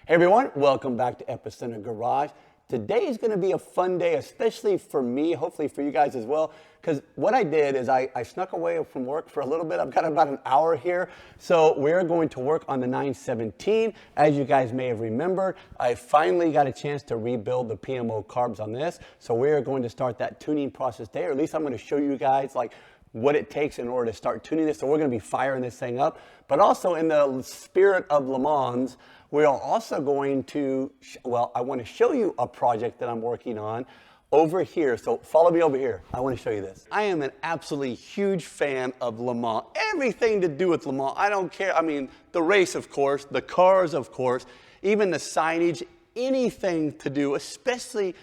Hey everyone, welcome back to Epicenter Garage. Today is going to be a fun day, especially for me, hopefully for you guys as well, because what I did is I snuck away from work for a little bit. I've got about an hour here, so we're going to work on the 917. As you guys may have remembered, I finally got a chance to rebuild the PMO carbs on this, so we're going to start that tuning process today, or at least I'm going to show you guys like what it takes in order to start tuning this. So we're going to be firing this thing up, but also in the spirit of Le Mans, we are also going to, I want to show you a project that I'm working on over here. So follow me over here. I want to show you this. I am an absolutely huge fan of Le Mans. Everything to do with Le Mans. I don't care. I mean, the race, of course, the cars, of course, even the signage, anything to do, especially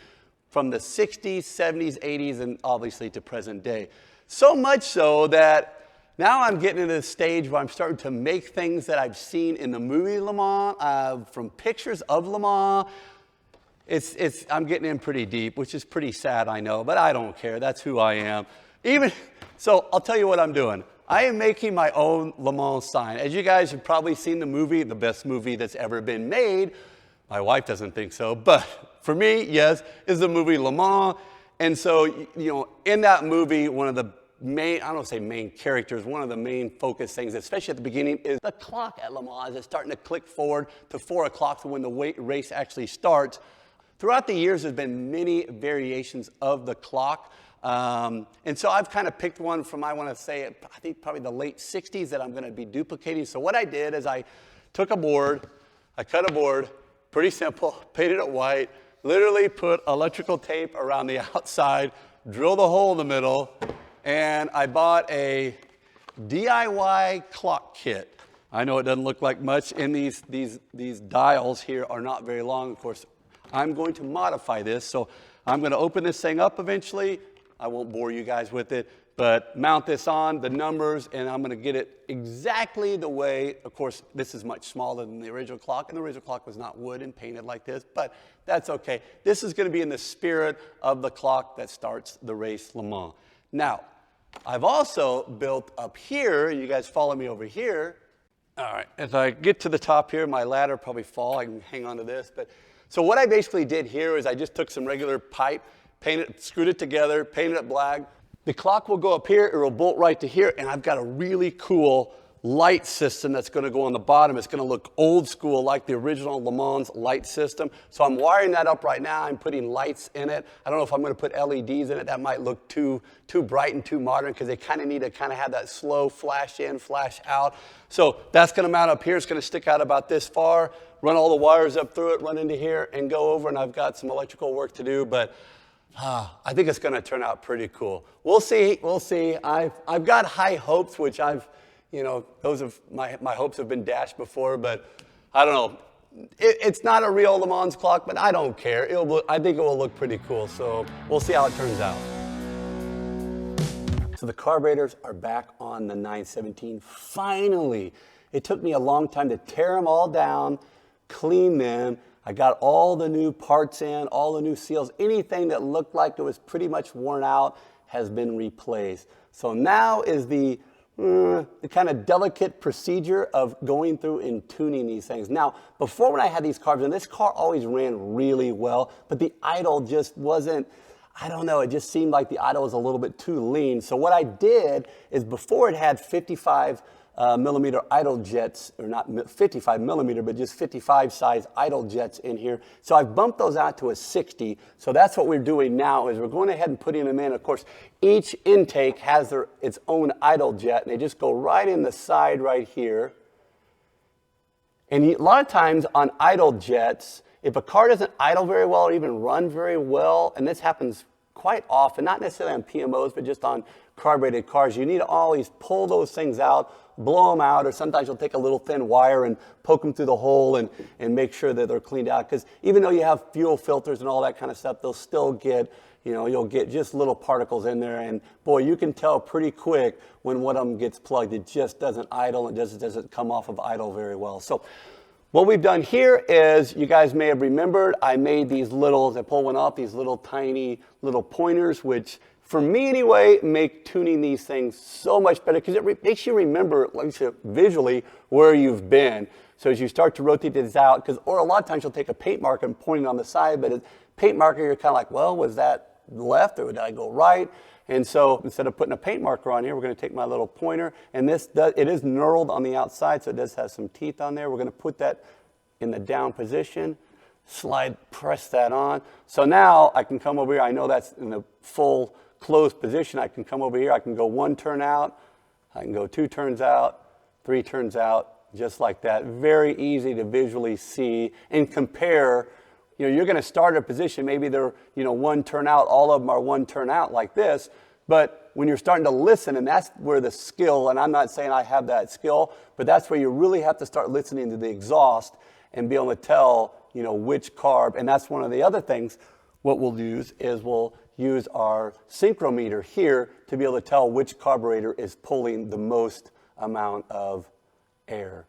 from the 60s, 70s, 80s, and obviously to present day. So much so that now I'm getting into the stage where I'm starting to make things that I've seen in the movie Le Mans, from pictures of Le Mans. I'm getting in pretty deep, which is pretty sad, I know, but I don't care. That's who I am. So I'll tell you what I'm doing. I am making my own Le Mans sign. As you guys have probably seen the movie, the best movie that's ever been made. My wife doesn't think so, but for me, yes, is the movie Le Mans. And so, you know, in that movie, one of the main, I don't say main characters, one of the main focus things, especially at the beginning, is the clock at Le Mans. It's starting to click forward to 4 o'clock to when the race actually starts. Throughout the years, there's been many variations of the clock. And so I've kind of picked one from, I want to say, I think probably the late 60s that I'm going to be duplicating. So what I did is I took a board, I cut a board, pretty simple, painted it white, literally put electrical tape around the outside, drilled a hole in the middle, and I bought a DIY clock kit. I know it doesn't look like much, and these dials here are not very long. Of course, I'm going to modify this, so I'm going to open this thing up eventually. I won't bore you guys with it, but mount this on, the numbers, and I'm going to get it exactly the way. Of course, this is much smaller than the original clock, and the original clock was not wood and painted like this, but that's okay. This is going to be in the spirit of the clock that starts the race Le Mans. Now, I've also built up here, you guys follow me over here. All right, as I get to the top here, my ladder probably fall, I can hang on to this. So what I basically did here is I just took some regular pipe, screwed it together, painted it black. The clock will go up here, it will bolt right to here, and I've got a really cool light system that's going to go on the bottom. It's going to look old school like the original Le Mans light system. So I'm wiring that up right now. I'm putting lights in it. I don't know if I'm going to put LEDs in it. That might look too bright and too modern because they kind of need to kind of have that slow flash in, flash out. So that's going to mount up here. It's going to stick out about this far, run all the wires up through it, run into here, and go over. And I've got some electrical work to do, but I think it's going to turn out pretty cool. We'll see. We'll see. I've got high hopes, which my hopes have been dashed before, but I don't know. It's not a real Le Mans clock, but I don't care. I think it will look pretty cool, so we'll see how it turns out. So the carburetors are back on the 917. Finally. It took me a long time to tear them all down, clean them. I got all the new parts in, all the new seals. Anything that looked like it was pretty much worn out has been replaced. So now is the kind of delicate procedure of going through and tuning these things. Now, before when I had these carbs, and this car always ran really well, but the idle just wasn't, I don't know, it just seemed like the idle was a little bit too lean. So what I did is before it had 55 millimeter idle jets, or not 55 millimeter, but just 55 size idle jets in here. So I've bumped those out to a 60. So that's what we're doing now is we're going ahead and putting them in. Of course, each intake has its own idle jet, and they just go right in the side right here. And a lot of times on idle jets, if a car doesn't idle very well or even run very well, and this happens quite often, not necessarily on PMOs, but just on carbureted cars, you need to always pull those things out, blow them out, or sometimes you'll take a little thin wire and poke them through the hole and make sure that they're cleaned out. Because even though you have fuel filters and all that kind of stuff, they'll still get, you'll get just little particles in there. And boy, you can tell pretty quick when one of them gets plugged. It just doesn't idle and doesn't come off of idle very well. So what we've done here is, you guys may have remembered, I made these little, as I pull one off, these little tiny little pointers, which for me anyway, make tuning these things so much better because it makes you remember, like I said, visually where you've been. So as you start to rotate this out, or a lot of times you'll take a paint marker and point it on the side, but a paint marker, you're kind of like, well, was that left or did I go right? And so instead of putting a paint marker on here, we're going to take my little pointer, and it is knurled on the outside, so it does have some teeth on there. We're going to put that in the down position, press that on. So now I can come over here. I know that's in the full closed position. I can come over here. I can go 1 turn out. I can go 2 turns out, 3 turns out, just like that. Very easy to visually see and compare. You're going to start a position. Maybe they're, 1 turn out. All of them are 1 turn out like this. But when you're starting to listen, and that's where the skill, and I'm not saying I have that skill, but that's where you really have to start listening to the exhaust and be able to tell, which carb. And that's one of the other things. What we'll use is we'll use our synchrometer here to be able to tell which carburetor is pulling the most amount of air.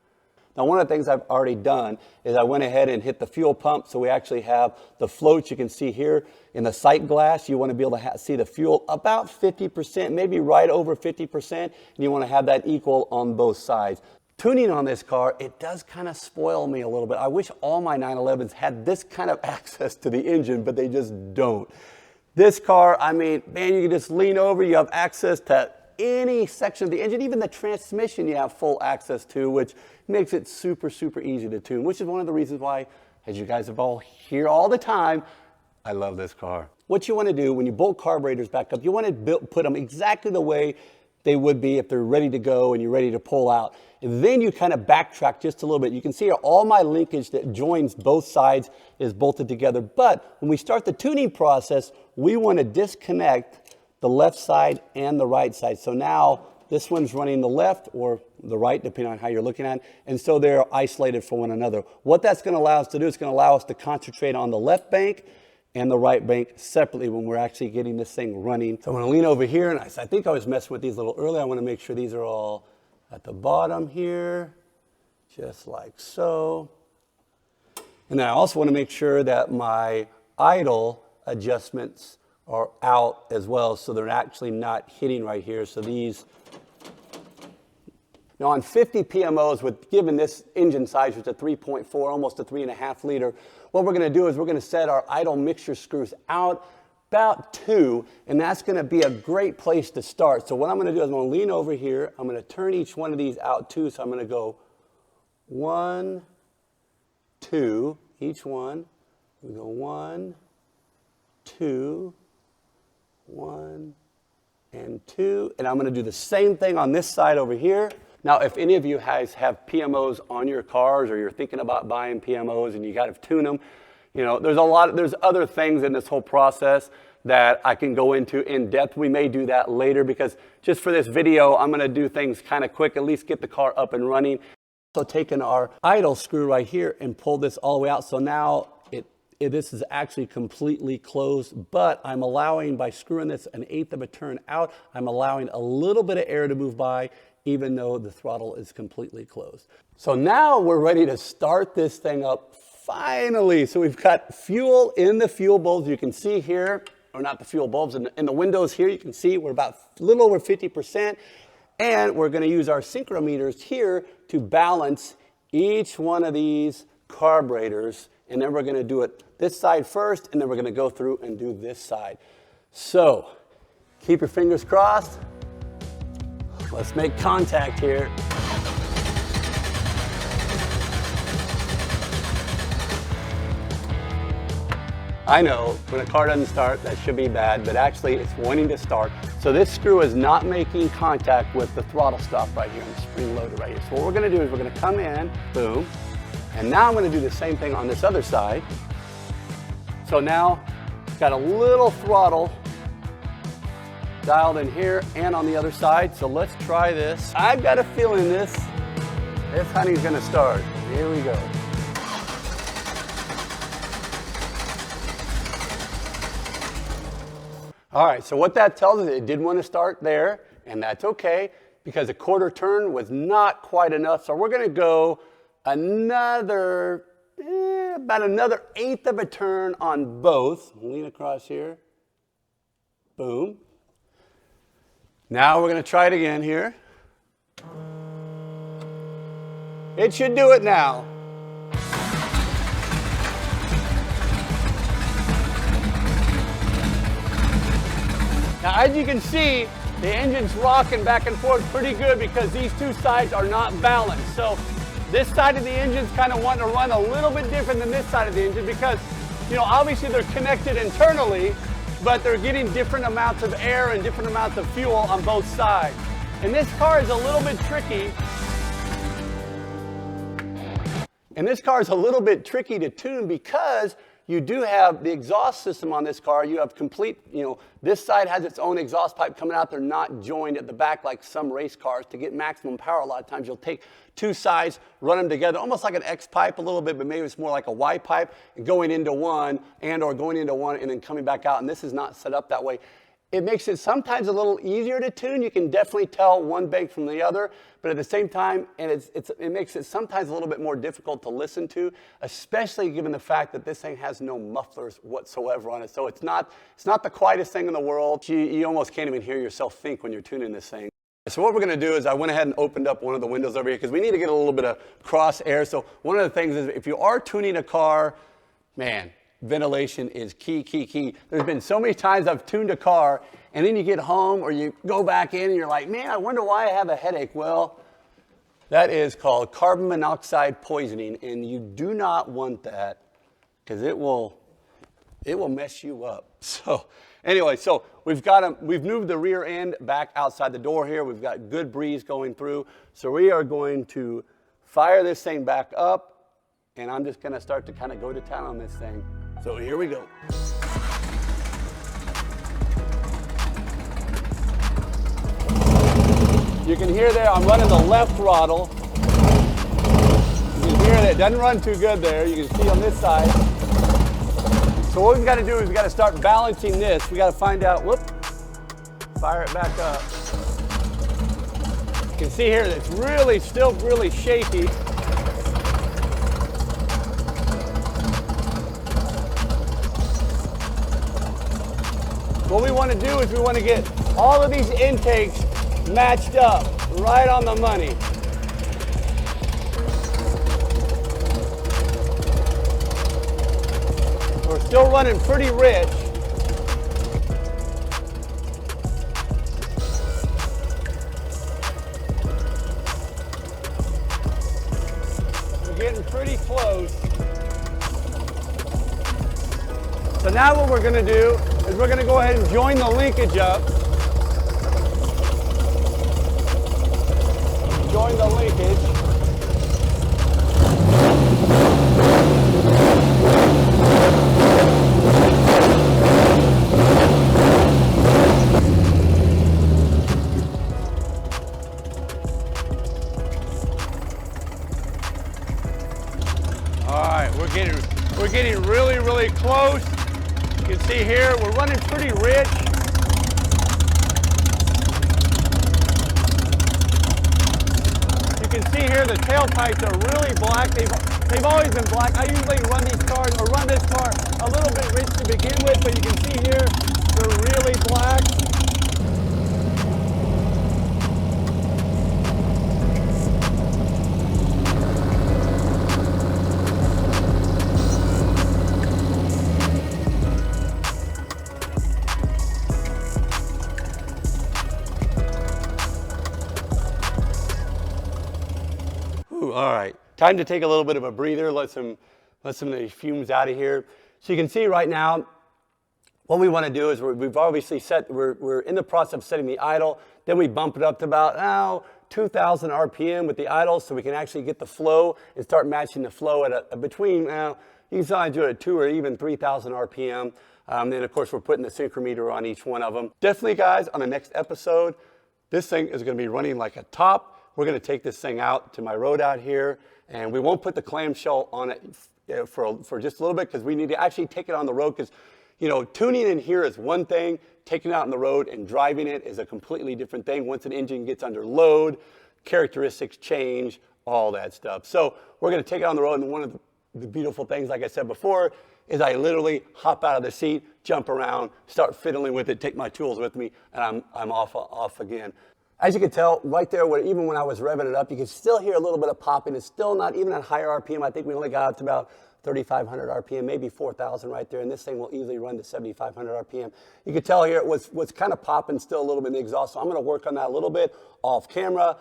Now, one of the things I've already done is I went ahead and hit the fuel pump, so we actually have the floats. You can see here in the sight glass, you want to be able to see the fuel about 50%, maybe right over 50%, and you want to have that equal on both sides. Tuning on this car, it does kind of spoil me a little bit. I wish all my 911s had this kind of access to the engine, but they just don't. This car, I mean, man, you can just lean over, you have access to any section of the engine, even the transmission you have full access to, which makes it super, super easy to tune, which is one of the reasons why, as you guys have all hear all the time, I love this car. What you want to do when you bolt carburetors back up, you want to put them exactly the way they would be if they're ready to go and you're ready to pull out. And then you kind of backtrack just a little bit. You can see here all my linkage that joins both sides is bolted together. But when we start the tuning process, we want to disconnect the left side and the right side. So now this one's running the left or the right, depending on how you're looking at it. And so they're isolated from one another. What that's going to allow us to do is going to allow us to concentrate on the left bank and the right bank separately when we're actually getting this thing running. So I'm going to lean over here, and I think I was messing with these a little earlier. I want to make sure these are all at the bottom here, just like so. And then I also want to make sure that my idle adjustments are out as well, so they're actually not hitting right here. So these, now on 50 PMOs, with given this engine size, which is a 3.4, almost a 3.5 liter, what we're going to do is we're going to set our idle mixture screws out about 2, and that's going to be a great place to start. So what I'm going to do is I'm going to lean over here. I'm going to turn each one of these out 2. So I'm going to go 1, 2, each one. We go 1, 2, 1, and 2. And I'm going to do the same thing on this side over here. Now, if any of you guys have PMOs on your cars or you're thinking about buying PMOs and you got to tune them, there's other things in this whole process that I can go into in depth. We may do that later because just for this video, I'm going to do things kind of quick, at least get the car up and running. So taking our idle screw right here and pull this all the way out. So now this is actually completely closed, but I'm allowing, by screwing this 1/8 of a turn out, I'm allowing a little bit of air to move by, even though the throttle is completely closed. So now we're ready to start this thing up finally. So we've got fuel in the fuel bulbs. You can see here, or not the fuel bulbs, in the windows here, you can see we're about a little over 50%. And we're going to use our synchrometers here to balance each one of these carburetors. And then we're going to do it this side first, and then we're going to go through and do this side. So keep your fingers crossed. Let's make contact here. I know when a car doesn't start, that should be bad, but actually it's wanting to start. So this screw is not making contact with the throttle stop right here on the spring loader right here. So what we're going to do is we're going to come in, boom, and now I'm going to do the same thing on this other side. So now it's got a little throttle dialed in here and on the other side. So let's try this. I've got a feeling this honey's going to start. Here we go. All right, so what that tells us, it did want to start there, and that's okay, because a quarter turn was not quite enough. So we're going to go about another 1/8 of a turn on both. Lean across here. Boom. Now we're going to try it again here. It should do it now. Now, as you can see, the engine's rocking back and forth pretty good because these two sides are not balanced. So this side of the engine's kind of wanting to run a little bit different than this side of the engine because, you know, obviously they're connected internally, but they're getting different amounts of air and different amounts of fuel on both sides. And this car is a little bit tricky. And this car is a little bit tricky to tune because you do have the exhaust system on this car. You have complete, you know, this side has its own exhaust pipe coming out. They're not joined at the back like some race cars. To get maximum power, a lot of times you'll take two sides, run them together, almost like an X pipe a little bit, but maybe it's more like a Y pipe, and going into one and then coming back out. And this is not set up that way. It makes it sometimes a little easier to tune. You can definitely tell one bank from the other, but at the same time, and it makes it sometimes a little bit more difficult to listen to, especially given the fact that this thing has no mufflers whatsoever on it. So it's not the quietest thing in the world. You almost can't even hear yourself think when you're tuning this thing. So what we're going to do is I went ahead and opened up one of the windows over here because we need to get a little bit of cross air. So one of the things is if you are tuning a car, man, ventilation is key. There's been so many times I've tuned a car and then you get home or you go back in and you're like, man, I wonder why I have a headache. Well, that is called carbon monoxide poisoning, and you do not want that because it will mess you up. So anyway, so we've moved the rear end back outside the door here. We've got good breeze going through. So we are going to fire this thing back up, and I'm just going to start to kind of go to town on this thing. So here we go. You can hear there, I'm running the left throttle. You can hear that it doesn't run too good there. You can see on this side. So what we've got to do is we've got to start balancing this. We got to find out, fire it back up. You can see here that it's still really shaky. What we want to do is we want to get all of these intakes matched up right on the money. We're still running pretty rich. We're getting pretty close. So now what we're going to do is we're going to go ahead and join the linkage up. Join the linkage. All right, we're getting really close. You can see here we're running pretty rich. You can see here the tailpipes are really black. They've always been black. I usually run this car a little bit rich to begin with, but you can see here they're really black. All right, time to take a little bit of a breather, let some of the fumes out of here. So you can see right now, what we want to do is we've obviously we're in the process of setting the idle. Then we bump it up to about 2,000 RPM with the idle, so we can actually get the flow and start matching the flow at between, you can sometimes do it at 2 or even 3,000 RPM. Then of course we're putting the synchrometer on each one of them. Definitely guys, on the next episode, this thing is going to be running like a top. We're going to take this thing out to my road out here, and we won't put the clamshell on it for just a little bit because we need to actually take it on the road because, you know, tuning in here is one thing, taking it out on the road and driving it is a completely different thing. Once an engine gets under load, characteristics change, all that stuff. So we're going to take it on the road, and one of the beautiful things, like I said before, is I literally hop out of the seat, jump around, start fiddling with it, take my tools with me, and I'm off again. As you can tell, right there, even when I was revving it up, you can still hear a little bit of popping. It's still not even at higher RPM. I think we only got up to about 3,500 RPM, maybe 4,000 right there, and this thing will easily run to 7,500 RPM. You can tell here it was kind of popping still a little bit in the exhaust, so I'm going to work on that a little bit off camera.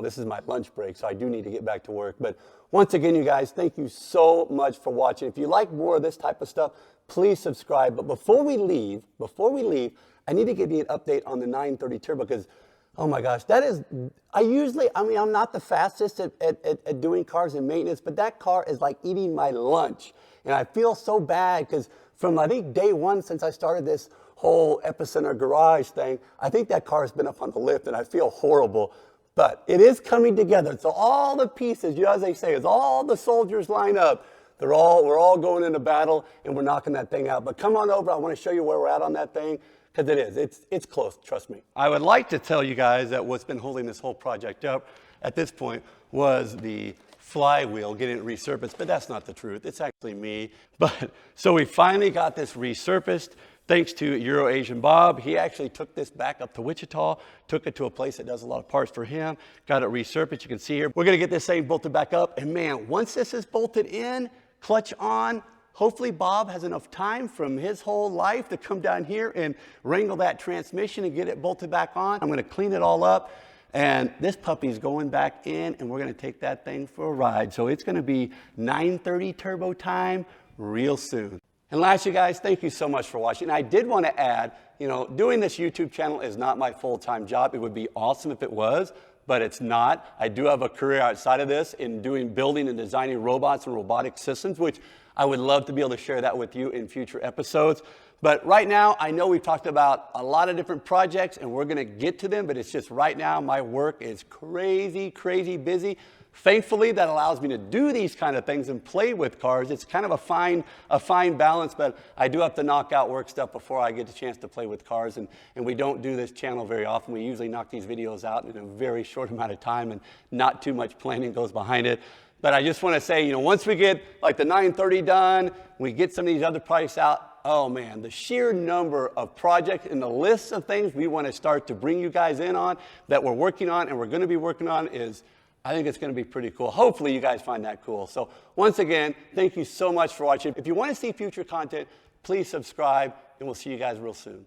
This is my lunch break, so I do need to get back to work. But once again, you guys, thank you so much for watching. If you like more of this type of stuff, please subscribe. But before we leave, I need to give you an update on the 930 Turbo because, oh my gosh, I'm not the fastest at doing cars and maintenance, but that car is like eating my lunch. And I feel so bad because from, I think, day one since I started this whole Epicenter garage thing, I think that car has been up on the lift and I feel horrible. But it is coming together. So all the pieces, as they say, as all the soldiers line up, we're all going into battle and we're knocking that thing out. But come on over, I want to show you where we're at on that thing. Because it's close, trust me. I would like to tell you guys that what's been holding this whole project up at this point was the flywheel, getting it resurfaced, but that's not the truth. It's actually me. But so we finally got this resurfaced thanks to Euro-Asian Bob. He actually took this back up to Wichita, took it to a place that does a lot of parts for him, got it resurfaced. You can see here, we're gonna get this thing bolted back up. And man, once this is bolted in, clutch on, hopefully Bob has enough time from his whole life to come down here and wrangle that transmission and get it bolted back on. I'm gonna clean it all up. And this puppy's going back in and we're gonna take that thing for a ride. So it's gonna be 930 turbo time real soon. And last, you guys, thank you so much for watching. I did want to add, doing this YouTube channel is not my full-time job. It would be awesome if it was, but it's not. I do have a career outside of this in building and designing robots and robotic systems, which I would love to be able to share that with you in future episodes. But right now, I know we've talked about a lot of different projects and we're gonna get to them, but it's just right now, my work is crazy, crazy busy. Thankfully, that allows me to do these kind of things and play with cars. It's kind of a fine balance, but I do have to knock out work stuff before I get the chance to play with cars. And we don't do this channel very often. We usually knock these videos out in a very short amount of time and not too much planning goes behind it. But I just want to say, once we get like the 930 done, we get some of these other projects out, oh man, the sheer number of projects and the lists of things we want to start to bring you guys in on that we're working on and we're going to be working on I think it's going to be pretty cool. Hopefully you guys find that cool. So once again, thank you so much for watching. If you want to see future content, please subscribe and we'll see you guys real soon.